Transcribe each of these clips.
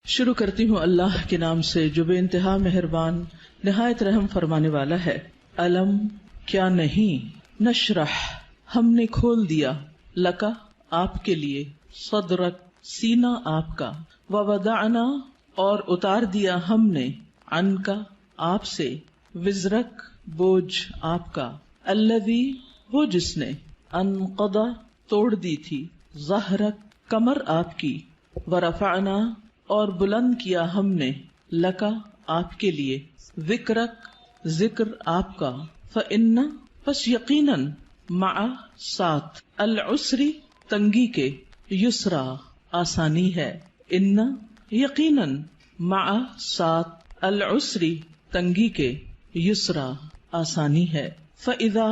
شروع کرتی ہوں اللہ کے نام سے جو بے انتہا مہربان نہایت رحم فرمانے والا ہے۔ علم کیا نہیں، نشرح ہم نے کھول دیا، لکا آپ کے لیے، صدرک سینہ آپ کا، ووضعنا اور اتار دیا ہم نے، عنکا آپ سے، وزرک بوجھ آپ کا، الذی وہ جس نے، انقضا توڑ دی تھی، ظہرک کمر آپ کی، ورفعنا اور بلند کیا ہم نے، لکا آپ کے لیے، ذکرک ذکر آپ کا، فإن پس یقیناً، مع ساتھ، العسری تنگی کے، یسرا آسانی ہے، ان یقیناً، مع ساتھ، العسری تنگی کے، یسرا آسانی ہے، فإذا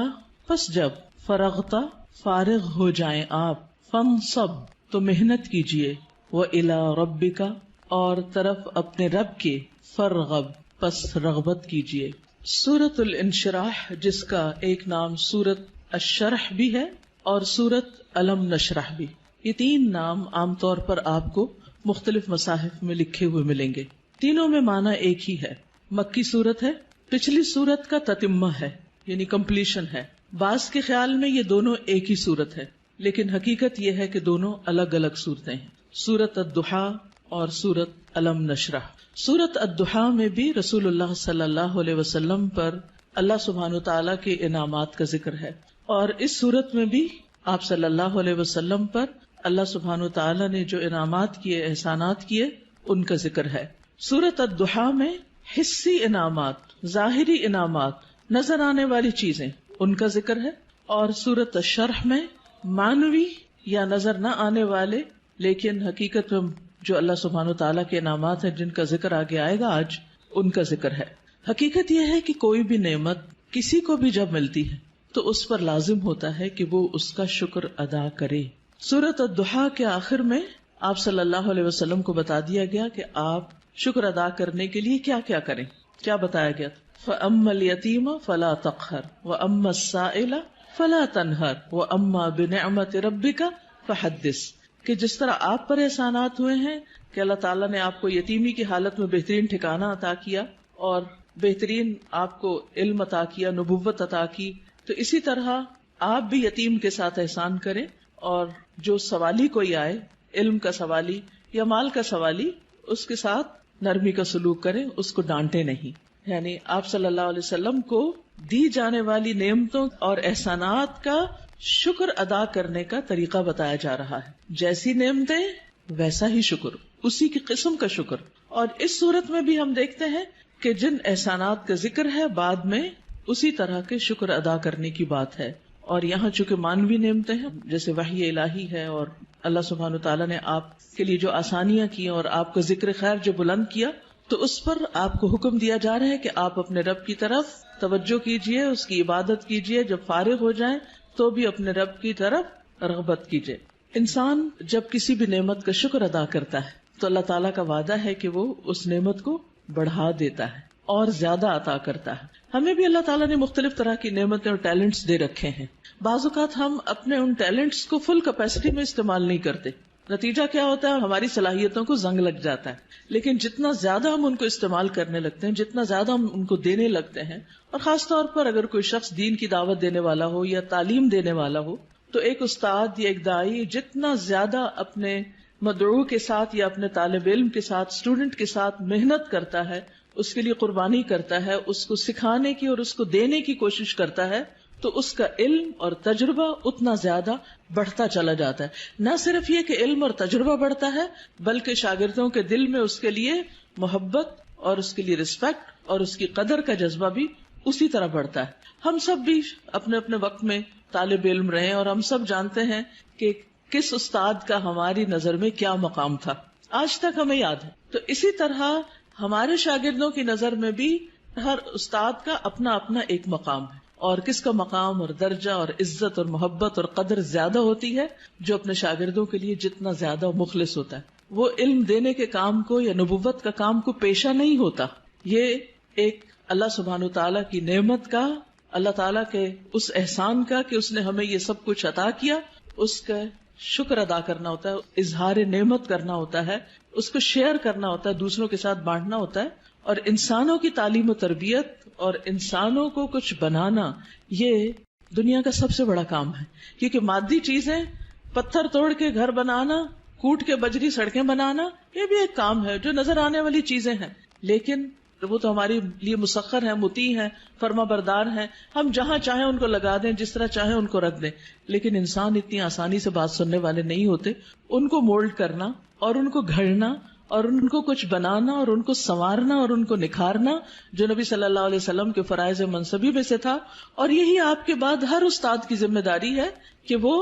پس جب، فرغتا فارغ ہو جائیں آپ، فانصب تو محنت کیجئے، وإلی ربک اور طرف اپنے رب کے، فرغب پس رغبت کیجئے۔ سورۃ الانشراح جس کا ایک نام سورۃ الشرح بھی ہے اور سورۃ الم نشرح بھی، یہ تین نام عام طور پر آپ کو مختلف مصاحف میں لکھے ہوئے ملیں گے۔ تینوں میں معنی ایک ہی ہے، مکی سورت ہے، پچھلی سورت کا تتمہ ہے یعنی کمپلیشن ہے۔ بعض کے خیال میں یہ دونوں ایک ہی سورت ہے، لیکن حقیقت یہ ہے کہ دونوں الگ الگ صورتیں ہیں، سورۃ الضحیٰ اور سورۃ الم نشرح۔ سورۃ الضحیٰ میں بھی رسول اللہ صلی اللہ علیہ وسلم پر اللہ سبحانہ وتعالیٰ کے انعامات کا ذکر ہے، اور اس سورت میں بھی آپ صلی اللہ علیہ وسلم پر اللہ سبحانہ وتعالیٰ نے جو انعامات کیے، احسانات کیے، ان کا ذکر ہے۔ سورۃ الضحیٰ میں حسی انعامات، ظاہری انعامات، نظر آنے والی چیزیں، ان کا ذکر ہے، اور سورۃ الشرح میں معنوی یا نظر نہ آنے والے لیکن حقیقت میں جو اللہ سبحانہ وتعالیٰ کے انعامات ہیں جن کا ذکر آگے آئے گا آج، ان کا ذکر ہے۔ حقیقت یہ ہے کہ کوئی بھی نعمت کسی کو بھی جب ملتی ہے تو اس پر لازم ہوتا ہے کہ وہ اس کا شکر ادا کرے۔ سورۃ الضحیٰ کے آخر میں آپ صلی اللہ علیہ وسلم کو بتا دیا گیا کہ آپ شکر ادا کرنے کے لیے کیا کیا کریں۔ کیا بتایا گیا؟ فَأَمَّا الْيَتِيمَ فَلَا تَقْهَرْ وَأَمَّا السَّائِلَ فَلَا تَنْهَرْ وَأَمَّا بِنِعْمَةِ رَبِّكَ فَحَدِّثْ، کہ جس طرح آپ پر احسانات ہوئے ہیں کہ اللہ تعالیٰ نے آپ کو یتیمی کی حالت میں بہترین ٹھکانہ عطا کیا اور بہترین آپ کو علم عطا کیا، نبوت عطا کی، تو اسی طرح آپ بھی یتیم کے ساتھ احسان کریں، اور جو سوالی کوئی آئے، علم کا سوالی یا مال کا سوالی، اس کے ساتھ نرمی کا سلوک کریں، اس کو ڈانٹے نہیں۔ یعنی آپ صلی اللہ علیہ وسلم کو دی جانے والی نعمتوں اور احسانات کا شکر ادا کرنے کا طریقہ بتایا جا رہا ہے، جیسی نعمتیں ویسا ہی شکر، اسی کی قسم کا شکر۔ اور اس صورت میں بھی ہم دیکھتے ہیں کہ جن احسانات کا ذکر ہے بعد میں اسی طرح کے شکر ادا کرنے کی بات ہے، اور یہاں چونکہ مانوی نعمتیں ہیں جیسے وحی الہی ہے، اور اللہ سبحانہ وتعالیٰ نے آپ کے لیے جو آسانیاں کی اور آپ کا ذکر خیر جو بلند کیا، تو اس پر آپ کو حکم دیا جا رہا ہے کہ آپ اپنے رب کی طرف توجہ کیجئے، اس کی عبادت کیجئے، جب فارغ ہو جائیں تو بھی اپنے رب کی طرف رغبت کیجئے۔ انسان جب کسی بھی نعمت کا شکر ادا کرتا ہے تو اللہ تعالیٰ کا وعدہ ہے کہ وہ اس نعمت کو بڑھا دیتا ہے اور زیادہ عطا کرتا ہے۔ ہمیں بھی اللہ تعالیٰ نے مختلف طرح کی نعمتیں اور ٹیلنٹس دے رکھے ہیں، بعض اوقات ہم اپنے ان ٹیلنٹس کو فل کیپیسٹی میں استعمال نہیں کرتے، نتیجہ کیا ہوتا ہے؟ ہماری صلاحیتوں کو زنگ لگ جاتا ہے۔ لیکن جتنا زیادہ ہم ان کو استعمال کرنے لگتے ہیں، جتنا زیادہ ہم ان کو دینے لگتے ہیں، اور خاص طور پر اگر کوئی شخص دین کی دعوت دینے والا ہو یا تعلیم دینے والا ہو، تو ایک استاد یا ایک داعی جتنا زیادہ اپنے مدعو کے ساتھ یا اپنے طالب علم کے ساتھ، اسٹوڈنٹ کے ساتھ محنت کرتا ہے، اس کے لیے قربانی کرتا ہے، اس کو سکھانے کی اور اس کو دینے کی کوشش کرتا ہے، تو اس کا علم اور تجربہ اتنا زیادہ بڑھتا چلا جاتا ہے۔ نہ صرف یہ کہ علم اور تجربہ بڑھتا ہے، بلکہ شاگردوں کے دل میں اس کے لیے محبت اور اس کے لیے رسپیکٹ اور اس کی قدر کا جذبہ بھی اسی طرح بڑھتا ہے۔ ہم سب بھی اپنے اپنے وقت میں طالب علم رہے، اور ہم سب جانتے ہیں کہ کس استاد کا ہماری نظر میں کیا مقام تھا، آج تک ہمیں یاد ہے۔ تو اسی طرح ہمارے شاگردوں کی نظر میں بھی ہر استاد کا اپنا اپنا ایک مقام ہے، اور کس کا مقام اور درجہ اور عزت اور محبت اور قدر زیادہ ہوتی ہے، جو اپنے شاگردوں کے لیے جتنا زیادہ مخلص ہوتا ہے، وہ علم دینے کے کام کو یا نبوت کا کام کو پیشہ نہیں ہوتا۔ یہ ایک اللہ سبحانہ تعالیٰ کی نعمت کا، اللہ تعالیٰ کے اس احسان کا کہ اس نے ہمیں یہ سب کچھ عطا کیا، اس کا شکر ادا کرنا ہوتا ہے، اظہار نعمت کرنا ہوتا ہے، اس کو شیئر کرنا ہوتا ہے، دوسروں کے ساتھ بانٹنا ہوتا ہے. اور انسانوں کی تعلیم و تربیت اور انسانوں کو کچھ بنانا یہ دنیا کا سب سے بڑا کام ہے. کیونکہ مادی چیزیں، پتھر توڑ کے گھر بنانا، کوٹ کے بجری سڑکیں بنانا، یہ بھی ایک کام ہے جو نظر آنے والی چیزیں ہیں، لیکن وہ تو ہمارے لیے مسخر ہیں، مطیع ہیں، فرما بردار ہیں. ہم جہاں چاہیں ان کو لگا دیں، جس طرح چاہیں ان کو رکھ دیں. لیکن انسان اتنی آسانی سے بات سننے والے نہیں ہوتے. ان کو مولڈ کرنا اور ان کو گھڑنا اور ان کو کچھ بنانا اور ان کو سنوارنا اور ان کو نکھارنا، جو نبی صلی اللہ علیہ وسلم کے فرائض منصبی میں سے تھا. اور یہی آپ کے بعد ہر استاد کی ذمہ داری ہے کہ وہ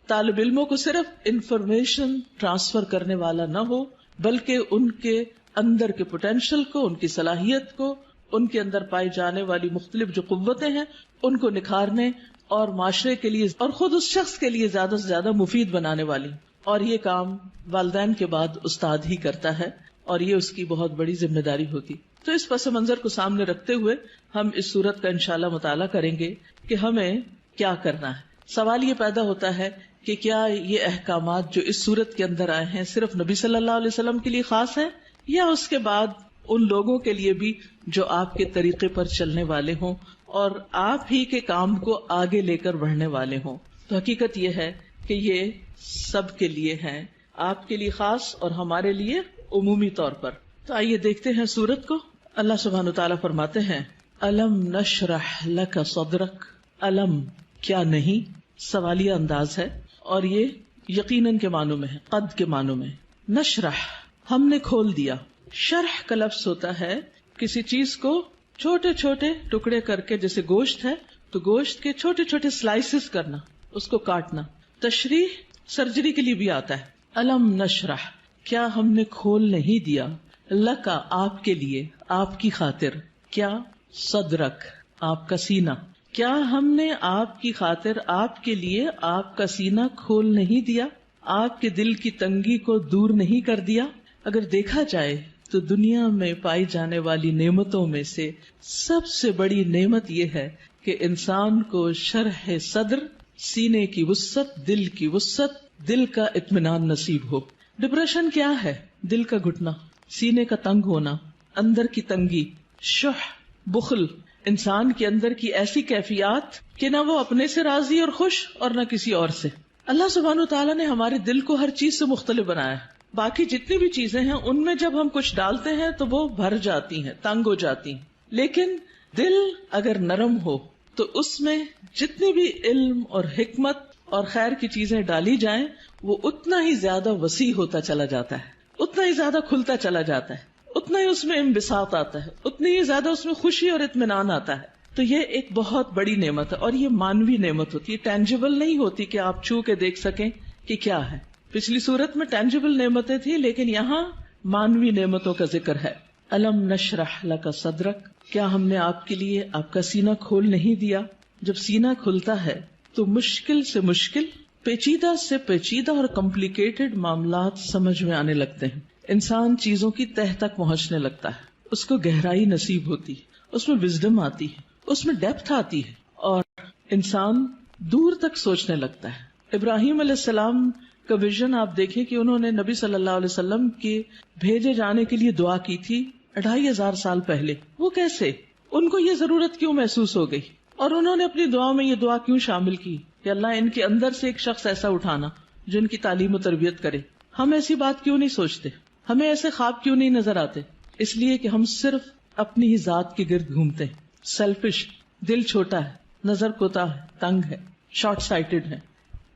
طالب علموں کو صرف انفارمیشن ٹرانسفر کرنے والا نہ ہو، بلکہ ان کے اندر کے پوٹینشل کو، ان کی صلاحیت کو، ان کے اندر پائی جانے والی مختلف جو قوتیں ہیں ان کو نکھارنے اور معاشرے کے لیے اور خود اس شخص کے لیے زیادہ سے زیادہ مفید بنانے والی. اور یہ کام والدین کے بعد استاد ہی کرتا ہے اور یہ اس کی بہت بڑی ذمہ داری ہوتی. تو اس پس منظر کو سامنے رکھتے ہوئے ہم اس سورت کا انشاءاللہ مطالعہ کریں گے کہ ہمیں کیا کرنا ہے. سوال یہ پیدا ہوتا ہے کہ کیا یہ احکامات جو اس سورت کے اندر آئے ہیں صرف نبی صلی اللہ علیہ وسلم کے لیے خاص ہیں یا اس کے بعد ان لوگوں کے لیے بھی جو آپ کے طریقے پر چلنے والے ہوں اور آپ ہی کے کام کو آگے لے کر بڑھنے والے ہوں. تو حقیقت یہ ہے کہ یہ سب کے لیے ہیں، آپ کے لیے خاص اور ہمارے لیے عمومی طور پر. تو آئیے دیکھتے ہیں سورت کو. اللہ سبحانہ وتعالیٰ فرماتے ہیں الم نشرح لک صدرک. الم کیا نہیں، سوالیہ انداز ہے اور یہ یقیناً کے معنوں میں ہے، قد کے معنوں میں. نشرح ہم نے کھول دیا. شرح کا لفظ ہوتا ہے کسی چیز کو چھوٹے چھوٹے ٹکڑے کر کے، جیسے گوشت ہے تو گوشت کے چھوٹے چھوٹے سلائسز کرنا، اس کو کاٹنا. تشریح سرجری کے لیے بھی آتا ہے. الم نشرح کیا ہم نے کھول نہیں دیا، لکا آپ کے لیے، آپ کی خاطر، کیا صدرک آپ کا سینہ. کیا ہم نے آپ کی خاطر، آپ کے لیے آپ کا سینہ کھول نہیں دیا، آپ کے دل کی تنگی کو دور نہیں کر دیا. اگر دیکھا جائے تو دنیا میں پائی جانے والی نعمتوں میں سے سب سے بڑی نعمت یہ ہے کہ انسان کو شرح صدر، سینے کی وسعت، دل کی وسعت، دل کا اطمینان نصیب ہو. ڈپریشن کیا ہے؟ دل کا گھٹنا، سینے کا تنگ ہونا، اندر کی تنگی، شح، بخل، انسان کے اندر کی ایسی کیفیات کہ نہ وہ اپنے سے راضی اور خوش اور نہ کسی اور سے. اللہ سبحانہ وتعالیٰ نے ہمارے دل کو ہر چیز سے مختلف بنایا ہے. باقی جتنی بھی چیزیں ہیں ان میں جب ہم کچھ ڈالتے ہیں تو وہ بھر جاتی ہیں، تنگ ہو جاتی ہیں. لیکن دل اگر نرم ہو تو اس میں جتنی بھی علم اور حکمت اور خیر کی چیزیں ڈالی جائیں وہ اتنا ہی زیادہ وسیع ہوتا چلا جاتا ہے، اتنا ہی زیادہ کھلتا چلا جاتا ہے، اتنا ہی اس میں انبساط آتا ہے، اتنی ہی زیادہ اس میں خوشی اور اطمینان آتا ہے. تو یہ ایک بہت بڑی نعمت ہے اور یہ مانوی نعمت ہوتی ہے، ٹینجیبل نہیں ہوتی کہ آپ چھو کے دیکھ سکیں کہ کیا ہے. پچھلی صورت میں ٹینجیبل نعمتیں تھیں لیکن یہاں مانوی نعمتوں کا ذکر ہے. الم نشرح لک صدرک کیا ہم نے آپ کے لیے آپ کا سینہ کھول نہیں دیا. جب سینہ کھلتا ہے تو مشکل سے مشکل، پیچیدہ سے پیچیدہ اور کمپلیکیٹڈ معاملات سمجھ میں آنے لگتے ہیں. انسان چیزوں کی تہ تک پہنچنے لگتا ہے، اس کو گہرائی نصیب ہوتی ہے، اس میں وزڈم آتی ہے، اس میں ڈیپتھ آتی ہے اور انسان دور تک سوچنے لگتا ہے. ابراہیم علیہ السلام کا ویژن آپ دیکھیں کہ انہوں نے نبی صلی اللہ علیہ وسلم کے بھیجے جانے کے لیے دعا کی تھی 2500 سال پہلے. وہ کیسے، ان کو یہ ضرورت کیوں محسوس ہو گئی اور انہوں نے اپنی دعا میں یہ دعا کیوں شامل کی کہ اللہ ان کے اندر سے ایک شخص ایسا اٹھانا جو ان کی تعلیم و تربیت کرے. ہم ایسی بات کیوں نہیں سوچتے، ہمیں ایسے خواب کیوں نہیں نظر آتے؟ اس لیے کہ ہم صرف اپنی ہی ذات کے گرد گھومتے ہیں. سیلفش، دل چھوٹا ہے، نظر کوتا ہے، تنگ ہے، شارٹ سائٹڈ ہے،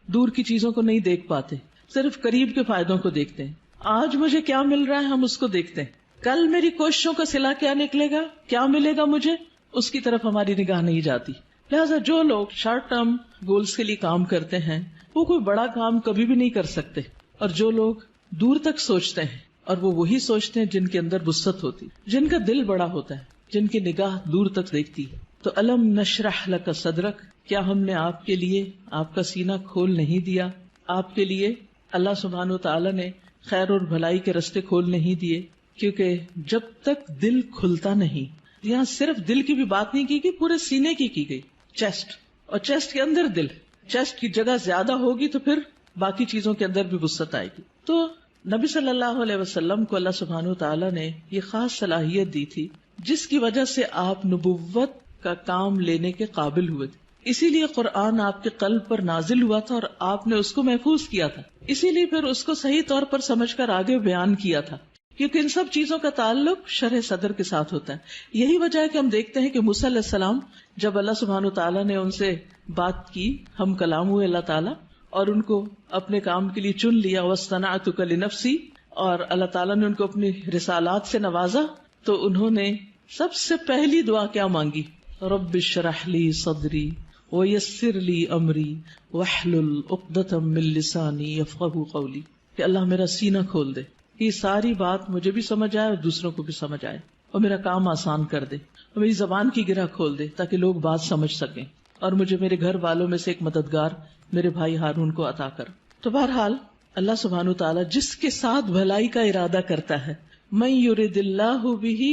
دور کی چیزوں کو نہیں دیکھ پاتے، صرف قریب کے فائدوں کو دیکھتے ہیں. آج مجھے کیا مل رہا ہے ہم اس کو دیکھتے ہیں، کل میری کوششوں کا صلہ کیا نکلے گا، کیا ملے گا مجھے، اس کی طرف ہماری نگاہ نہیں جاتی. لہٰذا جو لوگ شارٹ ٹرم گولز کے لیے کام کرتے ہیں وہ کوئی بڑا کام کبھی بھی نہیں کر سکتے، اور جو لوگ دور تک سوچتے ہیں اور وہ وہی سوچتے ہیں جن کے اندر وسعت ہوتی، جن کا دل بڑا ہوتا ہے، جن کی نگاہ دور تک دیکھتی ہے. تو الم نشرح لک صدرک کیا ہم نے آپ کے لیے آپ کا سینہ کھول نہیں دیا. آپ کے لیے اللہ سبحانہ وتعالی نے خیر اور بھلائی کے رستے کھول نہیں دیے، کیونکہ جب تک دل کھلتا نہیں، یہاں صرف دل کی بھی بات نہیں کی گئی، پورے سینے کی گئی، چیسٹ، اور چیسٹ کے اندر دل. چیسٹ کی جگہ زیادہ ہوگی تو پھر باقی چیزوں کے اندر بھی وسعت آئے گی. تو نبی صلی اللہ علیہ وسلم کو اللہ سبحانہ وتعالی نے یہ خاص صلاحیت دی تھی جس کی وجہ سے آپ نبوت کا کام لینے کے قابل ہوئے تھے. اسی لیے قرآن آپ کے قلب پر نازل ہوا تھا اور آپ نے اس کو محفوظ کیا تھا. اسی لیے پھر اس کو صحیح طور پر سمجھ کر آگے بیان کیا تھا، کیونکہ ان سب چیزوں کا تعلق شرح صدر کے ساتھ ہوتا ہے. یہی وجہ ہے کہ ہم دیکھتے ہیں کہ موسیٰ علیہ السلام جب اللہ سبحانہ تعالیٰ نے ان سے بات کی، ہم کلام ہوئے اللہ تعالیٰ، اور ان کو اپنے کام کے لیے چن لیا، وَاصْطَنَعْتُكَ لِنَفْسِي، اور اللہ تعالیٰ نے ان کو اپنی رسالات سے نوازا، تو انہوں نے سب سے پہلی دعا کیا مانگی؟ رب اشرح لی صدری ویسر لی امری واحلل عقدۃ من لسانی یفقہوا قولی، کہ اللہ میرا سینہ کھول دے، یہ ساری بات مجھے بھی سمجھ آئے اور دوسروں کو بھی سمجھ آئے، اور میرا کام آسان کر دے، اور میری زبان کی گرہ کھول دے تاکہ لوگ بات سمجھ سکیں، اور مجھے میرے گھر والوں میں سے ایک مددگار میرے بھائی ہارون کو عطا کر. تو بہرحال اللہ سبحانہ تعالیٰ جس کے ساتھ بھلائی کا ارادہ کرتا ہے، من یرد اللہ بہ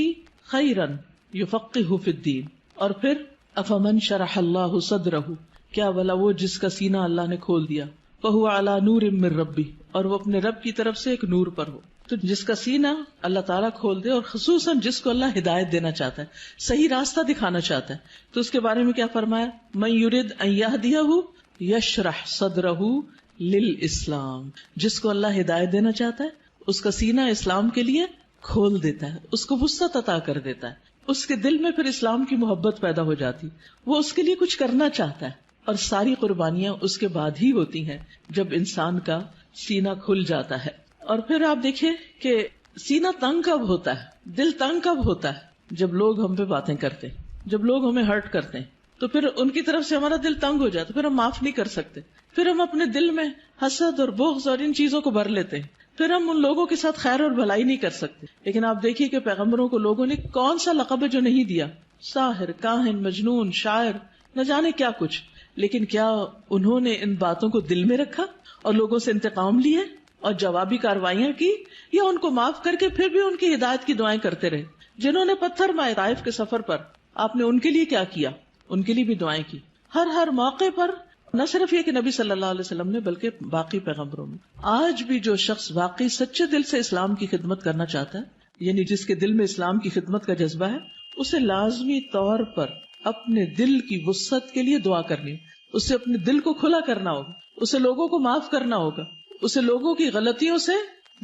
خیرا یفقہہ فی الدین، اور پھر افمن شرح اللہ صدرہ، کیا بھلا وہ جس کا سینہ اللہ نے کھول دیا، فہو علی نور من ربہ، اور وہ اپنے رب کی طرف سے ایک نور پر ہو. تو جس کا سینہ اللہ تعالیٰ کھول دے، اور خصوصاً جس کو اللہ ہدایت دینا چاہتا ہے، صحیح راستہ دکھانا چاہتا ہے، تو اس کے بارے میں کیا فرمایا؟ من یرد ان یہدیہ یشرح صدرہ للاسلام، جس کو اللہ ہدایت دینا چاہتا ہے اس کا سینہ اسلام کے لیے کھول دیتا ہے، اس کو وسعت عطا کر دیتا ہے، اس کے دل میں پھر اسلام کی محبت پیدا ہو جاتی، وہ اس کے لیے کچھ کرنا چاہتا ہے. اور ساری قربانیاں اس کے بعد ہی ہوتی ہیں جب انسان کا سینہ کھل جاتا ہے. اور پھر آپ دیکھیں کہ سینہ تنگ کب ہوتا ہے، دل تنگ کب ہوتا ہے؟ جب لوگ ہم پہ باتیں کرتے ہیں، جب لوگ ہمیں ہرٹ کرتے ہیں، تو پھر ان کی طرف سے ہمارا دل تنگ ہو جاتا ہے، پھر ہم معاف نہیں کر سکتے، پھر ہم اپنے دل میں حسد اور بغض اور ان چیزوں کو بھر لیتے ہیں، پھر ہم ان لوگوں کے ساتھ خیر اور بھلائی نہیں کر سکتے. لیکن آپ دیکھیے کہ پیغمبروں کو لوگوں نے کون سا لقب ہے جو نہیں دیا، ساحر، کاہن، مجنون، شاعر، نہ جانے کیا کچھ. لیکن کیا انہوں نے ان باتوں کو دل میں رکھا اور لوگوں سے انتقام لیے اور جوابی کارروائیاں کی، یا ان کو معاف کر کے پھر بھی ان کی ہدایت کی دعائیں کرتے رہے؟ جنہوں نے پتھر مارے طائف کے سفر پر، آپ نے ان کے لیے کیا کیا؟ ان کے لیے بھی دعائیں کی. ہر موقع پر نہ صرف یہ کہ نبی صلی اللہ علیہ وسلم نے، بلکہ باقی پیغمبروں میں. آج بھی جو شخص واقعی سچے دل سے اسلام کی خدمت کرنا چاہتا ہے، یعنی جس کے دل میں اسلام کی خدمت کا جذبہ ہے، اسے لازمی طور پر اپنے دل کی وسعت کے لیے دعا کرنی، اسے اپنے دل کو کھلا کرنا ہوگا، اسے لوگوں کو معاف کرنا ہوگا، اسے لوگوں کی غلطیوں سے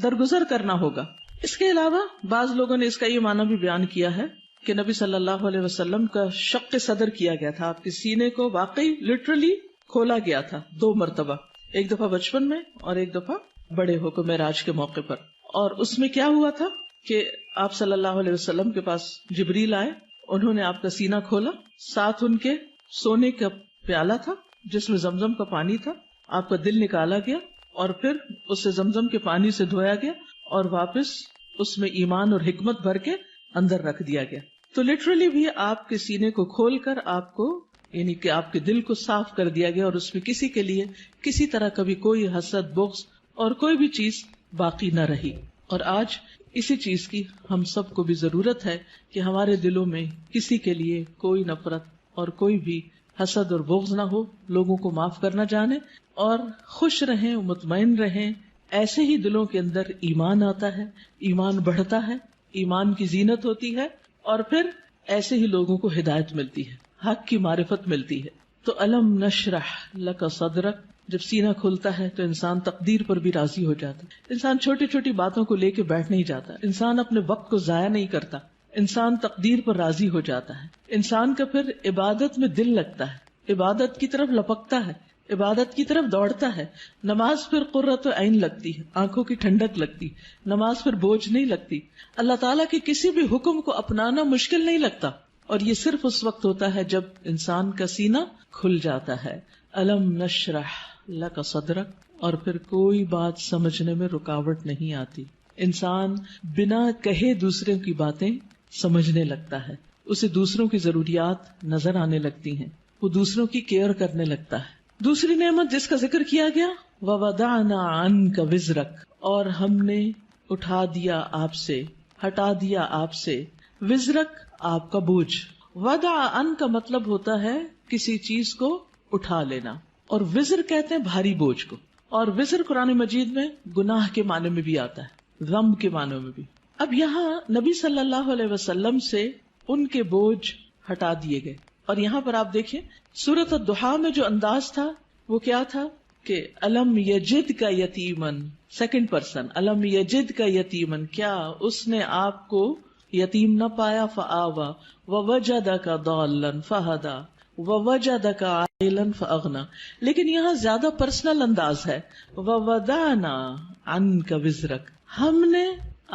درگزر کرنا ہوگا. اس کے علاوہ بعض لوگوں نے اس کا یہ معنی بھی بیان کیا ہے کہ نبی صلی اللہ علیہ وسلم کا شق صدر کیا گیا تھا، آپ کے سینے کو واقعی لٹرلی کھولا گیا تھا 2 مرتبہ، ایک دفعہ بچپن میں اور ایک دفعہ بڑے ہو کر معراج کے موقع پر. اور اس میں کیا ہوا تھا کہ آپ صلی اللہ علیہ وسلم کے پاس جبریل آئے، انہوں نے آپ کا سینہ کھولا، ساتھ ان کے سونے کا پیالہ تھا جس میں زمزم کا پانی تھا، آپ کا دل نکالا گیا اور پھر اسے زمزم کے پانی سے دھویا گیا اور واپس اس میں ایمان اور حکمت بھر کے اندر رکھ دیا گیا. تو لٹرلی بھی آپ کے سینے کو کھول کر آپ کو، یعنی کہ آپ کے دل کو صاف کر دیا گیا، اور اس میں کسی کے لیے کسی طرح کبھی کوئی حسد، بغض اور کوئی بھی چیز باقی نہ رہی. اور آج اسی چیز کی ہم سب کو بھی ضرورت ہے کہ ہمارے دلوں میں کسی کے لیے کوئی نفرت اور کوئی بھی حسد اور بغض نہ ہو، لوگوں کو معاف کرنا جانے اور خوش رہیں، مطمئن رہیں. ایسے ہی دلوں کے اندر ایمان آتا ہے، ایمان بڑھتا ہے، ایمان کی زینت ہوتی ہے، اور پھر ایسے ہی لوگوں کو ہدایت ملتی ہے، حق کی معرفت ملتی ہے. تو الم نشرح لک صدرک، جب سینہ کھلتا ہے تو انسان تقدیر پر بھی راضی ہو جاتا ہے. انسان چھوٹی چھوٹی باتوں کو لے کے بیٹھ نہیں جاتا، انسان اپنے وقت کو ضائع نہیں کرتا، انسان تقدیر پر راضی ہو جاتا ہے. انسان کا پھر عبادت میں دل لگتا ہے، عبادت کی طرف لپکتا ہے، عبادت کی طرف دوڑتا ہے. نماز پھر قرۃ عین لگتی ہے، آنکھوں کی ٹھنڈک لگتی، نماز پھر بوجھ نہیں لگتی. اللہ تعالیٰ کے کسی بھی حکم کو اپنانا مشکل نہیں لگتا، اور یہ صرف اس وقت ہوتا ہے جب انسان کا سینہ کھل جاتا ہے. الم نشرح لک صدرک، اور پھر کوئی بات سمجھنے میں رکاوٹ نہیں آتی. انسان بنا کہے دوسروں کی باتیں سمجھنے لگتا ہے، اسے دوسروں کی ضروریات نظر آنے لگتی ہیں، وہ دوسروں کی کیئر کرنے لگتا ہے. دوسری نعمت جس کا ذکر کیا گیا، وَوَضَعْنَا عَنْكَ وِزْرَكَ، اور ہم نے اٹھا دیا آپ سے، ہٹا دیا آپ سے، وزرک آپ کا بوجھ. وضع عن کا مطلب ہوتا ہے کسی چیز کو اٹھا لینا، اور وزر کہتے ہیں بھاری بوجھ کو. اور وزر قرآن مجید میں گناہ کے معنی میں بھی آتا ہے، ذنب کے معنی میں بھی. اب یہاں نبی صلی اللہ علیہ وسلم سے ان کے بوجھ ہٹا دیے گئے. اور یہاں پر آپ دیکھیں سورۃ الضحیٰ میں جو انداز تھا وہ کیا تھا کہ الم یجد کا یتیمن، سیکنڈ پرسن، الم یجد کا یتیمن، کیا اس نے آپ کو یتیم نہ پایا، فآوا ووجدک ضالا فہدی ووجدک عائلا فاغنی. لیکن یہاں زیادہ پرسنل انداز ہے، ووضعنا عنک وزرک، ہم نے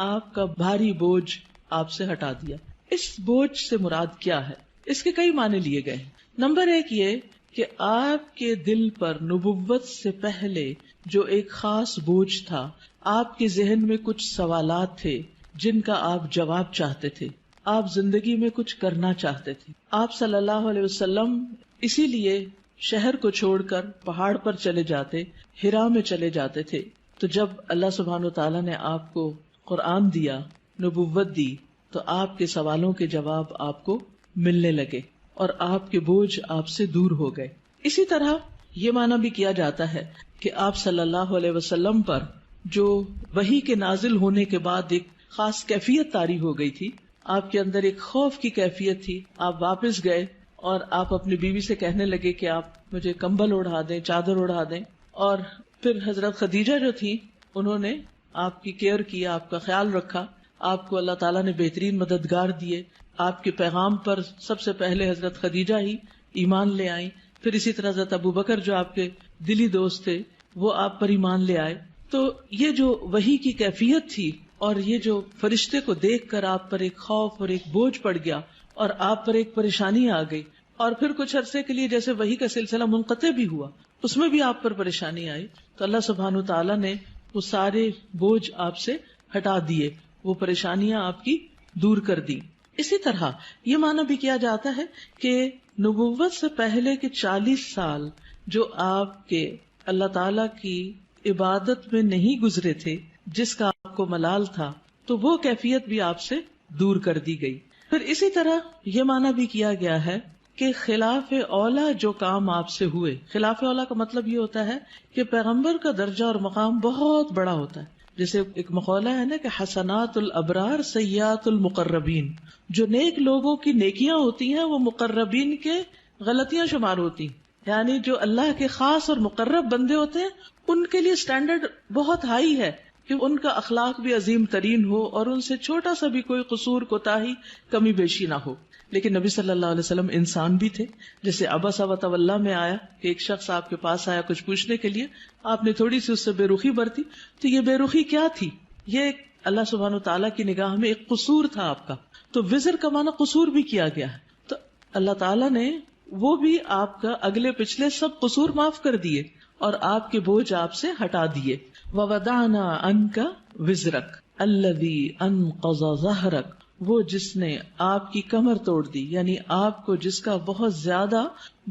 آپ کا بھاری بوجھ آپ سے ہٹا دیا. اس بوجھ سے مراد کیا ہے؟ اس کے کئی معنی لیے گئے. نمبر ایک یہ کہ آپ کے دل پر نبوت سے پہلے جو ایک خاص بوجھ تھا، آپ کے ذہن میں کچھ سوالات تھے جن کا آپ جواب چاہتے تھے، آپ زندگی میں کچھ کرنا چاہتے تھے. آپ صلی اللہ علیہ وسلم اسی لیے شہر کو چھوڑ کر پہاڑ پر چلے جاتے، ہرا میں چلے جاتے تھے. تو جب اللہ سبحانہ وتعالیٰ نے آپ کو قرآن دیا، نبوت دی، تو آپ کے سوالوں کے جواب آپ کو ملنے لگے اور آپ کے بوجھ آپ سے دور ہو گئے. اسی طرح یہ معنی بھی کیا جاتا ہے کہ آپ صلی اللہ علیہ وسلم پر جو وحی کے نازل ہونے کے بعد ایک خاص کیفیت طاری ہو گئی تھی، آپ کے اندر ایک خوف کی کیفیت تھی. آپ واپس گئے اور آپ اپنی بیوی سے کہنے لگے کہ آپ مجھے کمبل اڑا دیں، چادر اڑا دیں. اور پھر حضرت خدیجہ جو تھی انہوں نے آپ کی کیئر کی، آپ کا خیال رکھا. آپ کو اللہ تعالیٰ نے بہترین مددگار دیے. آپ کے پیغام پر سب سے پہلے حضرت خدیجہ ہی ایمان لے آئیں. پھر اسی طرح حضرت ابو بکر جو آپ کے دلی دوست تھے وہ آپ پر ایمان لے آئے. تو یہ جو وحی کی کیفیت تھی اور یہ جو فرشتے کو دیکھ کر آپ پر ایک خوف اور ایک بوجھ پڑ گیا اور آپ پر ایک پریشانی آ گئی، اور پھر کچھ عرصے کے لیے جیسے وحی کا سلسلہ منقطع بھی ہوا، اس میں بھی آپ پر پریشانی آئی، تو اللہ سبحانہ تعالیٰ نے وہ سارے بوجھ آپ سے ہٹا دیے، وہ پریشانیاں آپ کی دور کر دی. اسی طرح یہ معنی بھی کیا جاتا ہے کہ نبوت سے پہلے کے 40 سال جو آپ کے اللہ تعالی کی عبادت میں نہیں گزرے تھے، جس کا آپ کو ملال تھا، تو وہ کیفیت بھی آپ سے دور کر دی گئی. پھر اسی طرح یہ معنی بھی کیا گیا ہے کہ خلاف اولا جو کام آپ سے ہوئے، خلاف اولا کا مطلب یہ ہوتا ہے کہ پیغمبر کا درجہ اور مقام بہت بڑا ہوتا ہے. جیسے ایک مقولہ ہے نا کہ حسنات الابرار سیئات المقربین، جو نیک لوگوں کی نیکیاں ہوتی ہیں وہ مقربین کے غلطیاں شمار ہوتی ہیں. یعنی جو اللہ کے خاص اور مقرب بندے ہوتے ہیں ان کے لیے سٹینڈرڈ بہت ہائی ہے کہ ان کا اخلاق بھی عظیم ترین ہو اور ان سے چھوٹا سا بھی کوئی قصور، کوتاہی، کمی بیشی نہ ہو. لیکن نبی صلی اللہ علیہ وسلم انسان بھی تھے. جیسے عبس وتولی میں آیا کہ ایک شخص آپ کے پاس آیا کچھ پوچھنے کے لیے، آپ نے تھوڑی سی اس سے بے رخی برتی. تو یہ بے رخی کیا تھی؟ یہ اللہ سبحانہ وتعالیٰ کی نگاہ میں ایک قصور تھا آپ کا. تو وزر کا معنی قصور بھی کیا گیا ہے. تو اللہ تعالیٰ نے وہ بھی آپ کا اگلے پچھلے سب قصور معاف کر دیے اور آپ کے بوجھ آپ سے ہٹا دیے. وَوَضَعْنَا عَنْكَ وِزْرَكَ الَّذِي أَنْقَضَ ظَهْرَكَ، وہ جس نے آپ کی کمر توڑ دی، یعنی آپ کو جس کا بہت زیادہ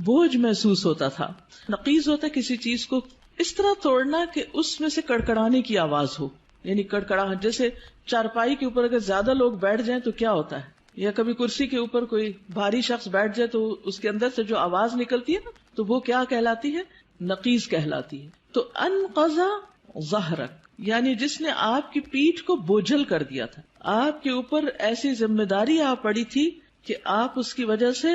بوجھ محسوس ہوتا تھا. نقیض ہوتا ہے کسی چیز کو اس طرح توڑنا کہ اس میں سے کڑکڑانے کی آواز ہو، یعنی کڑکڑاہٹ. جیسے چارپائی کے اوپر اگر زیادہ لوگ بیٹھ جائیں تو کیا ہوتا ہے، یا کبھی کرسی کے اوپر کوئی بھاری شخص بیٹھ جائے تو اس کے اندر سے جو آواز نکلتی ہے نا، تو وہ کیا کہلاتی ہے؟ نقیض کہلاتی ہے. تو انقضا ظہرک یعنی جس نے آپ کی پیٹھ کو بوجھل کر دیا تھا، آپ کے اوپر ایسی ذمہ داری آ پڑی تھی کہ آپ اس کی وجہ سے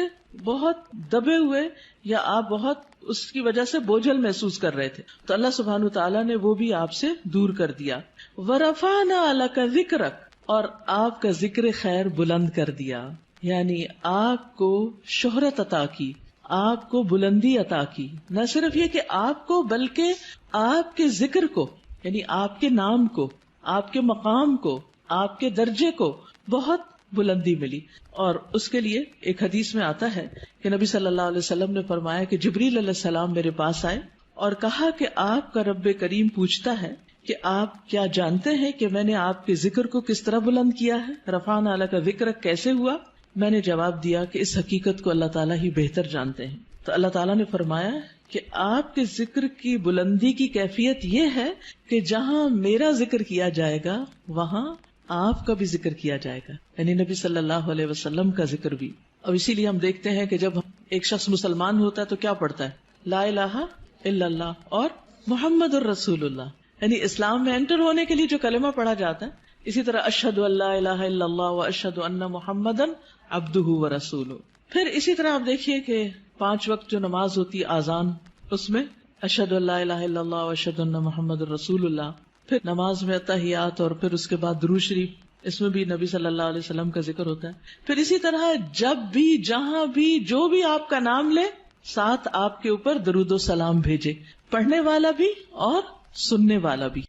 بہت دبے ہوئے یا آپ بہت اس کی وجہ سے بوجھل محسوس کر رہے تھے، تو اللہ سبحانہ تعالیٰ نے وہ بھی آپ سے دور کر دیا. وَرَفَعْنَا لَكَ ذِكْرَكَ، اور آپ کا ذکر خیر بلند کر دیا، یعنی آپ کو شہرت عطا کی، آپ کو بلندی عطا کی. نہ صرف یہ کہ آپ کو، بلکہ آپ کے ذکر کو، یعنی آپ کے نام کو، آپ کے مقام کو، آپ کے درجے کو بہت بلندی ملی. اور اس کے لیے ایک حدیث میں آتا ہے کہ نبی صلی اللہ علیہ وسلم نے فرمایا کہ جبریل علیہ السلام میرے پاس آئے اور کہا کہ آپ کا رب کریم پوچھتا ہے کہ آپ کیا جانتے ہیں کہ میں نے آپ کے ذکر کو کس طرح بلند کیا ہے؟ رفعنا لک ذکرک کیسے ہوا؟ میں نے جواب دیا کہ اس حقیقت کو اللہ تعالیٰ ہی بہتر جانتے ہیں. تو اللہ تعالیٰ نے فرمایا کہ آپ کے ذکر کی بلندی کی کیفیت یہ ہے کہ جہاں میرا ذکر کیا جائے گا وہاں آپ کا بھی ذکر کیا جائے گا، یعنی نبی صلی اللہ علیہ وسلم کا ذکر بھی. اور اسی لیے ہم دیکھتے ہیں کہ جب ایک شخص مسلمان ہوتا ہے تو کیا پڑھتا ہے؟ لا الہ الا اللہ اور محمد الرسول اللہ، یعنی اسلام میں انٹر ہونے کے لیے جو کلمہ پڑھا جاتا ہے. اسی طرح اشہد ان لا الہ الا اللہ و اشہد ان محمدن عبدہ و رسولہ. پھر اسی طرح آپ دیکھیے کہ 5 وقت جو نماز ہوتی ہے آذان، اس میں اشہد ان لا الہ الا اللہ و اشہد ان محمد الرسول اللہ. پھر نماز میں تحیات اور پھر اس کے بعد درود شریف، اس میں بھی نبی صلی اللہ علیہ وسلم کا ذکر ہوتا ہے. پھر اسی طرح جب بھی جہاں بھی جو بھی آپ کا نام لے، ساتھ آپ کے اوپر درود و سلام بھیجے، پڑھنے والا بھی اور سننے والا بھی.